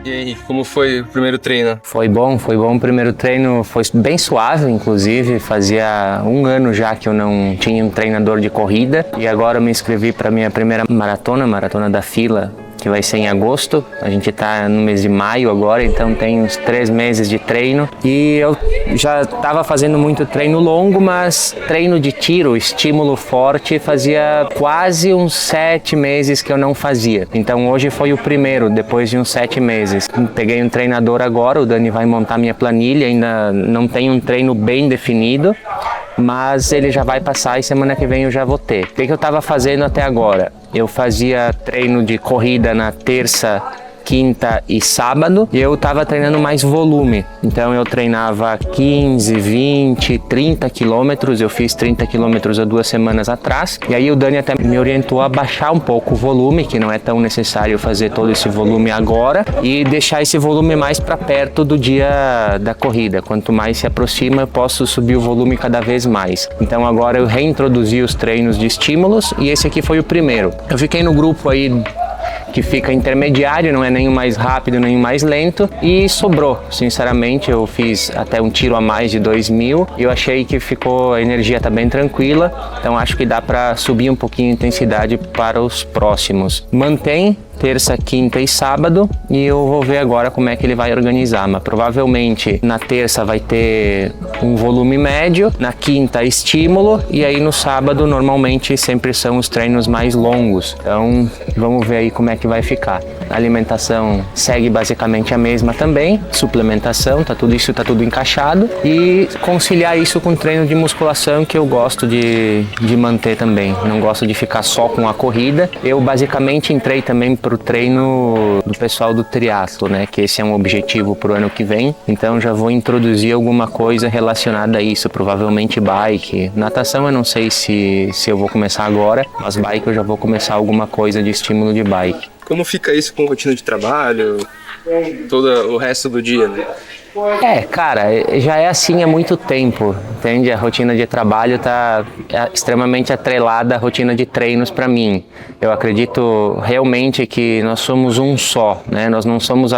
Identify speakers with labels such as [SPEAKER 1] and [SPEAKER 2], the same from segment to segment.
[SPEAKER 1] E aí, como foi o primeiro treino?
[SPEAKER 2] Foi bom o primeiro treino, foi bem suave, inclusive, fazia 1 ano já que eu não tinha um treinador de corrida e agora eu me inscrevi para minha primeira maratona da fila, que vai ser em agosto. A gente tá no mês de maio agora, então tem uns 3 meses de treino e eu já estava fazendo muito treino longo, mas treino de tiro, estímulo forte, fazia quase uns 7 meses que eu não fazia. Então hoje foi o primeiro, depois de uns 7 meses. Peguei um treinador agora, o Dani vai montar minha planilha, ainda não tem um treino bem definido, mas ele já vai passar e semana que vem eu já vou ter. O que eu estava fazendo até agora? Eu fazia treino de corrida na terça, quinta e sábado e eu estava treinando mais volume. Então eu treinava 15, 20, 30 quilômetros. Eu fiz 30 quilômetros há 2 semanas atrás. E aí o Dani até me orientou a baixar um pouco o volume, que não é tão necessário fazer todo esse volume agora, e deixar esse volume mais para perto do dia da corrida. Quanto mais se aproxima, eu posso subir o volume cada vez mais. Então agora eu reintroduzi os treinos de estímulos e esse aqui foi o primeiro. Eu fiquei no grupo aí que fica intermediário, não é nem o mais rápido nem o mais lento, e sobrou. Sinceramente, eu fiz até um tiro a mais de 2.000 e eu achei que a energia tá bem tranquila, então acho que dá para subir um pouquinho a intensidade para os próximos. Mantém terça, quinta e sábado e eu vou ver agora como é que ele vai organizar, mas provavelmente na terça vai ter um volume médio, na quinta estímulo e aí no sábado normalmente sempre são os treinos mais longos, então vamos ver aí como é que vai ficar. A alimentação segue basicamente a mesma também, suplementação, isso tá tudo encaixado e conciliar isso com treino de musculação que eu gosto de manter também, não gosto de ficar só com a corrida. Eu basicamente entrei também para o treino do pessoal do triatlo, né? Que esse é um objetivo para o ano que vem. Então já vou introduzir alguma coisa relacionada a isso, provavelmente bike. Natação eu não sei se eu vou começar agora, mas bike eu já vou começar alguma coisa de estímulo de bike.
[SPEAKER 1] Como fica isso com rotina de trabalho, todo o resto do dia, né?
[SPEAKER 2] Cara, já é assim há muito tempo, entende? A rotina de trabalho está extremamente atrelada à rotina de treinos para mim. Eu acredito realmente que nós somos um só, né? Nós não somos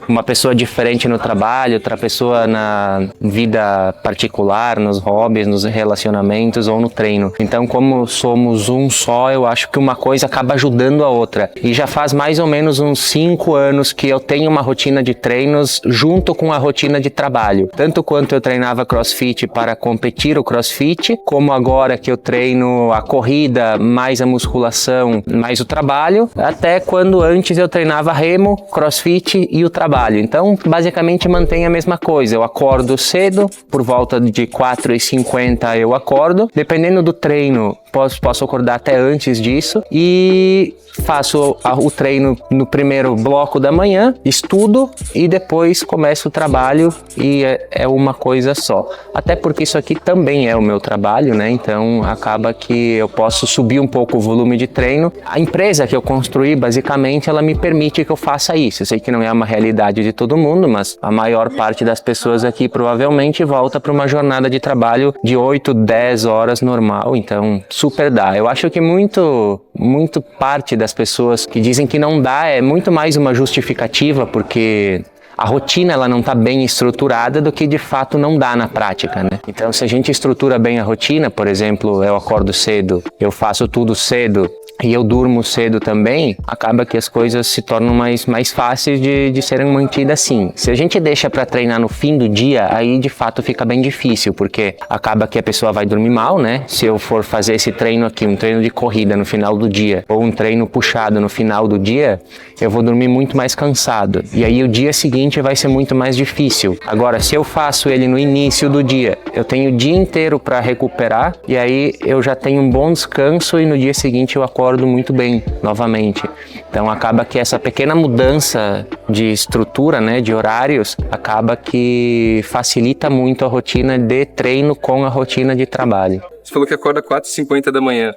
[SPEAKER 2] uma pessoa diferente no trabalho, outra pessoa na vida particular, nos hobbies, nos relacionamentos ou no treino. Então, como somos um só, eu acho que uma coisa acaba ajudando a outra. E já faz mais ou menos uns 5 anos que eu tenho uma rotina de treinos junto com a rotina de trabalho. Tanto quanto eu treinava CrossFit para competir o CrossFit, como agora que eu treino a corrida, mais a musculação, mais o trabalho, até quando antes eu treinava remo, CrossFit e o trabalho. Então, basicamente mantém a mesma coisa. Eu acordo cedo, por volta de 4h50 eu acordo. Dependendo do treino, posso acordar até antes disso e faço o treino no primeiro bloco da manhã, estudo e depois começo o trabalho e é uma coisa só. Até porque isso aqui também é o meu trabalho, né? Então acaba que eu posso subir um pouco o volume de treino. A empresa que eu construí, basicamente, ela me permite que eu faça isso. Eu sei que não é uma realidade de todo mundo, mas a maior parte das pessoas aqui provavelmente volta para uma jornada de trabalho de 8, 10 horas normal, então super dá. Eu acho que muito parte das pessoas que dizem que não dá é muito mais uma justificativa, porque a rotina ela não está bem estruturada do que de fato não dá na prática, né? Então se a gente estrutura bem a rotina, por exemplo, eu acordo cedo, eu faço tudo cedo e eu durmo cedo também, acaba que as coisas se tornam mais fáceis de serem mantidas assim. Se a gente deixa para treinar no fim do dia, aí de fato fica bem difícil, porque acaba que a pessoa vai dormir mal, né? Se eu for fazer esse treino aqui, um treino de corrida no final do dia, ou um treino puxado no final do dia, eu vou dormir muito mais cansado. E aí o dia seguinte vai ser muito mais difícil. Agora, se eu faço ele no início do dia, eu tenho o dia inteiro para recuperar, e aí eu já tenho um bom descanso e no dia seguinte eu acordo muito bem novamente. Então acaba que essa pequena mudança de estrutura, né, de horários, acaba que facilita muito a rotina de treino com a rotina de trabalho.
[SPEAKER 1] Você falou que acorda 4h50 da manhã.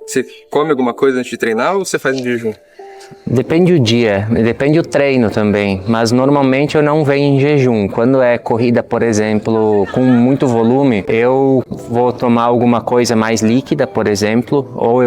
[SPEAKER 1] Você come alguma coisa antes de treinar ou você faz um jejum?
[SPEAKER 2] Depende do dia, depende do treino também, mas normalmente eu não venho em jejum. Quando é corrida, por exemplo, com muito volume, eu vou tomar alguma coisa mais líquida, por exemplo, ou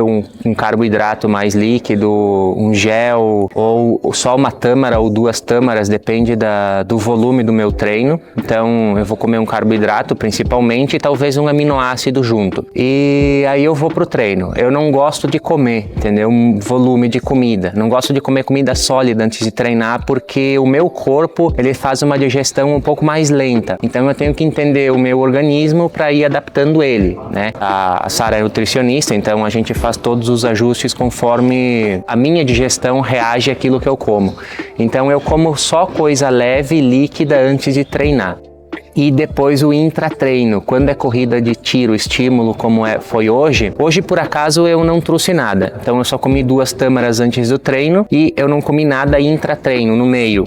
[SPEAKER 2] um carboidrato mais líquido, um gel, ou só uma tâmara ou 2 tâmaras, depende do volume do meu treino. Então eu vou comer um carboidrato principalmente e talvez um aminoácido junto. E aí eu vou pro treino. Eu não gosto de comer, entendeu? Um volume de comida. Não gosto de comer comida sólida antes de treinar porque o meu corpo, ele faz uma digestão um pouco mais lenta. Então eu tenho que entender o meu organismo para ir adaptando ele, né? A Sara é nutricionista, então a gente faz todos os ajustes conforme a minha digestão reage àquilo que eu como. Então eu como só coisa leve e líquida antes de treinar. E depois o intratreino, quando é corrida de tiro, estímulo, como foi hoje. Hoje, por acaso, eu não trouxe nada. Então eu só comi 2 tâmaras antes do treino e eu não comi nada intratreino, no meio.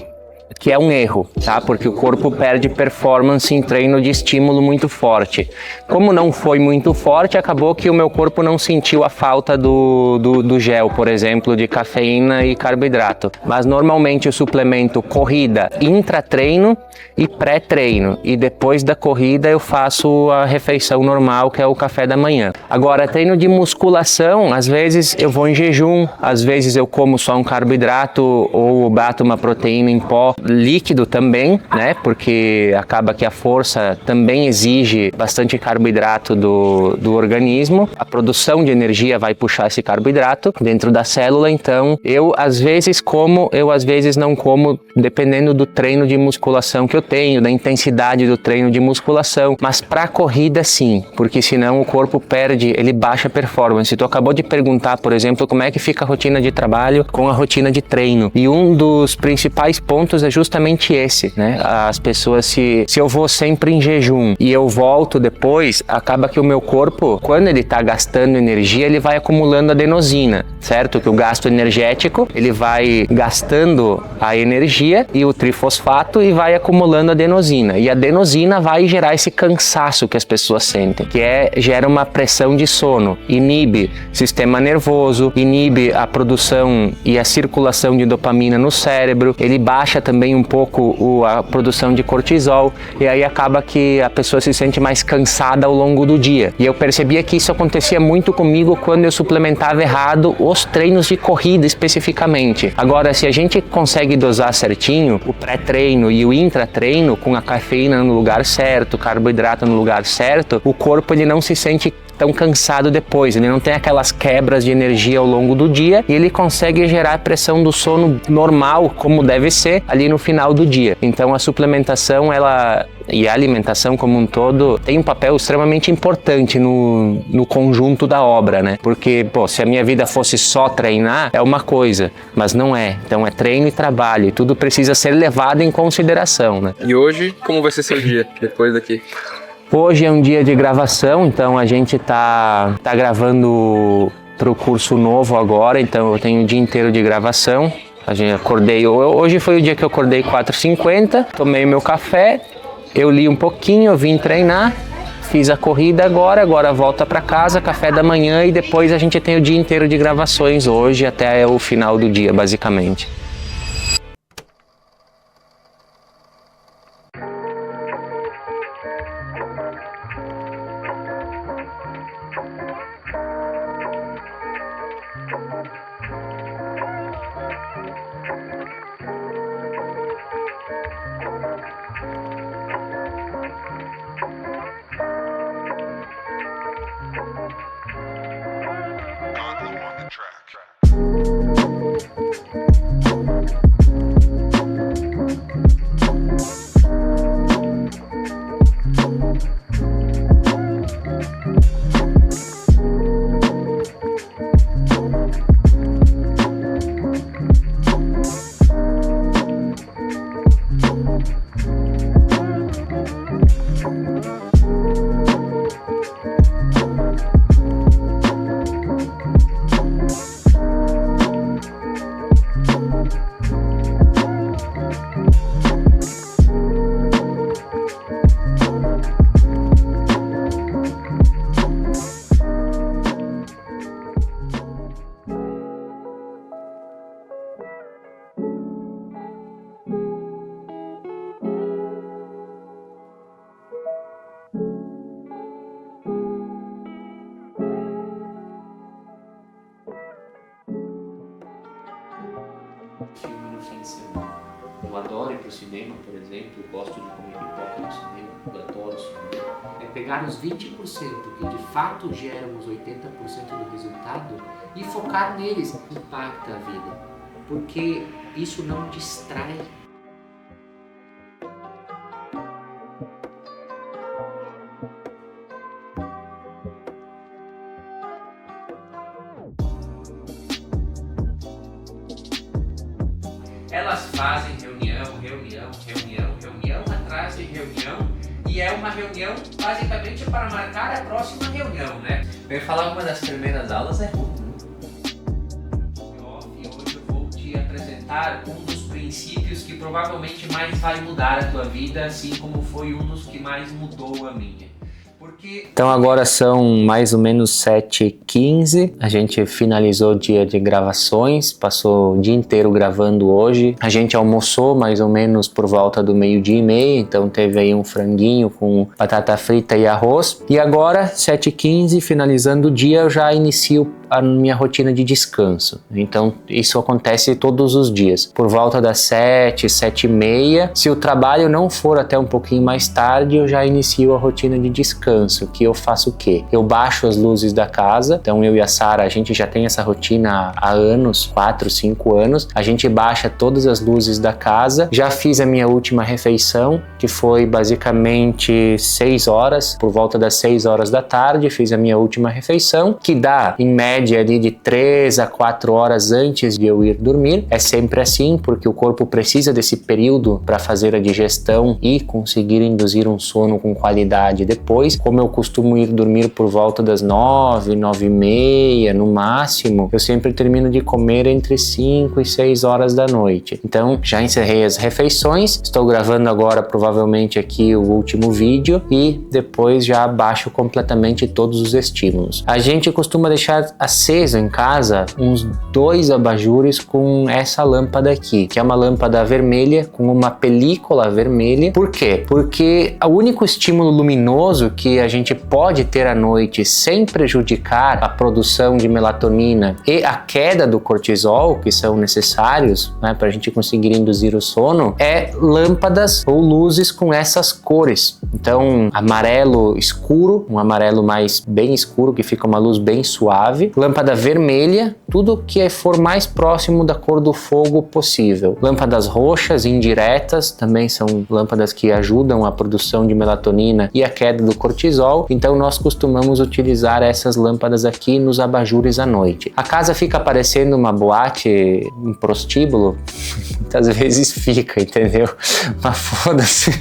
[SPEAKER 2] Que é um erro, tá? Porque o corpo perde performance em treino de estímulo muito forte. Como não foi muito forte, acabou que o meu corpo não sentiu a falta do gel, por exemplo, de cafeína e carboidrato. Mas normalmente eu suplemento corrida intratreino e pré-treino. E depois da corrida eu faço a refeição normal, que é o café da manhã. Agora, treino de musculação, às vezes eu vou em jejum, às vezes eu como só um carboidrato ou bato uma proteína em pó, líquido também, né? Porque acaba que a força também exige bastante carboidrato do organismo. A produção de energia vai puxar esse carboidrato dentro da célula, então eu às vezes como, eu às vezes não como, dependendo do treino de musculação que eu tenho, da intensidade do treino de musculação, mas para corrida sim, porque senão o corpo perde, ele baixa a performance. Tu acabou de perguntar, por exemplo, como é que fica a rotina de trabalho com a rotina de treino, e um dos principais pontos é justamente esse, né? As pessoas, se eu vou sempre em jejum e eu volto depois, acaba que o meu corpo, quando ele está gastando energia, ele vai acumulando adenosina, certo? Que o gasto energético, ele vai gastando a energia e o trifosfato e vai acumulando adenosina. E a adenosina vai gerar esse cansaço que as pessoas sentem, que gera uma pressão de sono, inibe sistema nervoso, inibe a produção e a circulação de dopamina no cérebro, ele baixa também um pouco a produção de cortisol, e aí acaba que a pessoa se sente mais cansada ao longo do dia. E eu percebia que isso acontecia muito comigo quando eu suplementava errado os treinos de corrida especificamente. Agora, se a gente consegue dosar certinho o pré-treino e o intratreino, com a cafeína no lugar certo, o carboidrato no lugar certo, o corpo ele não se sente tão cansado depois, ele não tem aquelas quebras de energia ao longo do dia e ele consegue gerar a pressão do sono normal, como deve ser, ali no final do dia. Então a suplementação, e a alimentação como um todo, tem um papel extremamente importante no conjunto da obra, né? Porque, se a minha vida fosse só treinar, é uma coisa, mas não é. Então é treino e trabalho, e tudo precisa ser levado em consideração, né?
[SPEAKER 1] E hoje, como vai ser seu dia, depois daqui?
[SPEAKER 2] Hoje é um dia de gravação, então a gente tá gravando para o curso novo agora, então eu tenho o dia inteiro de gravação. Hoje foi o dia que eu acordei 4h50, tomei meu café, eu li um pouquinho, eu vim treinar, fiz a corrida agora volta para casa, café da manhã, e depois a gente tem o dia inteiro de gravações hoje até o final do dia, basicamente.
[SPEAKER 3] On the track.
[SPEAKER 2] pro cinema, por exemplo, eu gosto de comer pipoca no cinema, eu adoro cinema, é pegar os 20% que de fato geram os 80% do resultado e focar neles. Impacta a vida, porque isso não distrai. Elas fazem reunião atrás de reunião, e é uma reunião basicamente para marcar a próxima reunião, né? Eu ia falar uma das primeiras aulas é ruim. E hoje eu vou te apresentar um dos princípios que provavelmente mais vai mudar a tua vida, assim como foi um dos que mais mudou a minha. Então agora são mais ou menos 7h15, a gente finalizou o dia de gravações, passou o dia inteiro gravando hoje. A gente almoçou mais ou menos por volta do 12h30, então teve aí um franguinho com batata frita e arroz. E agora, 7h15, finalizando o dia, eu já inicio a minha rotina de descanso. Então isso acontece todos os dias, por volta das 7h30. Se o trabalho não for até um pouquinho mais tarde, eu já inicio a rotina de descanso, que eu faço o quê? Eu baixo as luzes da casa, então eu e a Sara, a gente já tem essa rotina há anos, 4, 5 anos, a gente baixa todas as luzes da casa. Já fiz a minha última refeição, que foi basicamente 6 horas, por volta das 6 horas da tarde, fiz a minha última refeição, que dá em média ali de 3 a 4 horas antes de eu ir dormir. É sempre assim, porque o corpo precisa desse período para fazer a digestão e conseguir induzir um sono com qualidade depois. Como eu costumo ir dormir por volta das 9, 9h30 no máximo, eu sempre termino de comer entre 5 e 6 horas da noite. Então já encerrei as refeições, estou gravando agora provavelmente aqui o último vídeo e depois já abaixo completamente todos os estímulos. A gente costuma deixar aceso em casa uns 2 abajures com essa lâmpada aqui, que é uma lâmpada vermelha com uma película vermelha. Por quê? Porque o único estímulo luminoso que a gente pode ter à noite sem prejudicar a produção de melatonina e a queda do cortisol, que são necessários, né, para a gente conseguir induzir o sono, é lâmpadas ou luzes com essas cores. Então, amarelo escuro, um amarelo mais bem escuro, que fica uma luz bem suave. Lâmpada vermelha, tudo que for mais próximo da cor do fogo possível. Lâmpadas roxas indiretas, também são lâmpadas que ajudam a produção de melatonina e a queda do cortisol. Então nós costumamos utilizar essas lâmpadas aqui nos abajures à noite. A casa fica parecendo uma boate, um prostíbulo, muitas vezes fica, entendeu? Mas foda-se.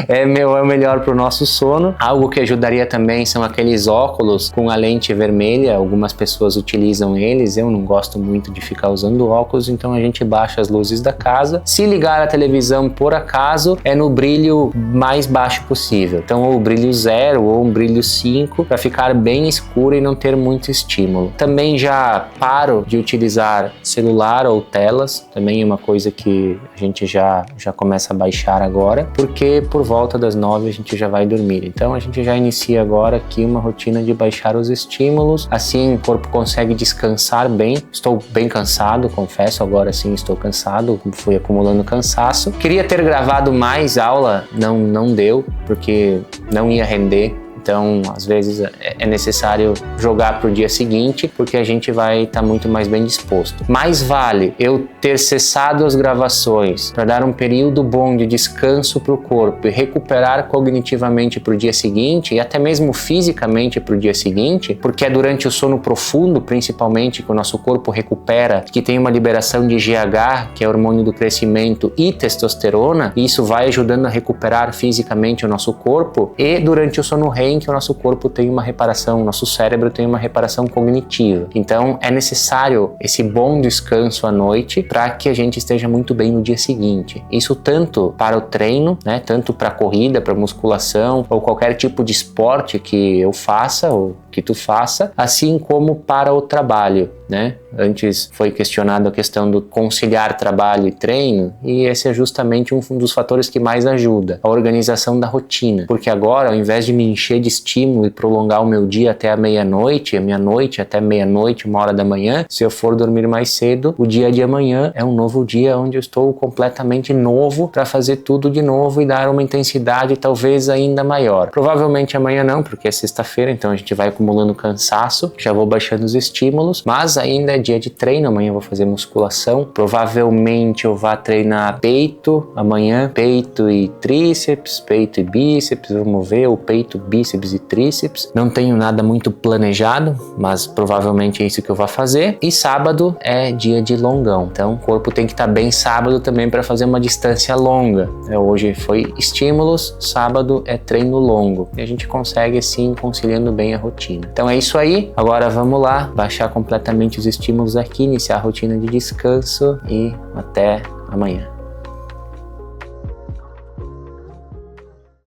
[SPEAKER 2] É o melhor para o nosso sono. Algo que ajudaria também são aqueles óculos com a lente vermelha. Algumas pessoas utilizam eles, eu não gosto muito de ficar usando óculos, então a gente baixa as luzes da casa. Se ligar a televisão por acaso, é no brilho mais baixo possível. Então ou brilho 0 ou um brilho 5, para ficar bem escuro e não ter muito estímulo. Também já paro de utilizar celular ou telas, também é uma coisa que a gente já começa a baixar agora, porque por volta das 9 a gente já vai dormir. Então a gente já inicia agora aqui uma rotina de baixar os estímulos, assim o corpo consegue descansar bem. Estou bem cansado, confesso, agora sim estou cansado, fui acumulando cansaço. Queria ter gravado mais aula, não deu, porque não ia render. Então, às vezes é necessário jogar para o dia seguinte, porque a gente vai estar muito mais bem disposto. Mais vale eu ter cessado as gravações para dar um período bom de descanso para o corpo e recuperar cognitivamente para o dia seguinte e até mesmo fisicamente para o dia seguinte, porque é durante o sono profundo, principalmente, que o nosso corpo recupera, que tem uma liberação de GH, que é hormônio do crescimento, e testosterona, e isso vai ajudando a recuperar fisicamente o nosso corpo, e durante o sono REM, que o nosso corpo tem uma reparação, o nosso cérebro tem uma reparação cognitiva. Então é necessário esse bom descanso à noite para que a gente esteja muito bem no dia seguinte. Isso tanto para o treino, né, tanto para corrida, para musculação ou qualquer tipo de esporte que eu faça ou que tu faça, assim como para o trabalho, né? Antes foi questionado a questão do conciliar trabalho e treino, e esse é justamente um dos fatores que mais ajuda, a organização da rotina, porque agora, ao invés de me encher encher de estímulo e prolongar o meu dia até a meia-noite, a minha noite até meia-noite, 1 hora da manhã, se eu for dormir mais cedo, o dia de amanhã é um novo dia onde eu estou completamente novo para fazer tudo de novo e dar uma intensidade talvez ainda maior. Provavelmente amanhã não, porque é sexta-feira, então a gente vai acumulando cansaço, já vou baixando os estímulos, mas ainda é dia de treino, amanhã eu vou fazer musculação, provavelmente eu vá treinar peito, amanhã peito e tríceps, peito e bíceps, vamos ver, o peito, bíceps e tríceps, não tenho nada muito planejado, mas provavelmente é isso que eu vou fazer, e sábado é dia de longão, então o corpo tem que estar bem sábado também para fazer uma distância longa, hoje foi estímulos, sábado é treino longo, e a gente consegue assim conciliando bem a rotina. Então é isso aí, agora vamos lá, baixar completamente os estímulos aqui, iniciar a rotina de descanso e até amanhã.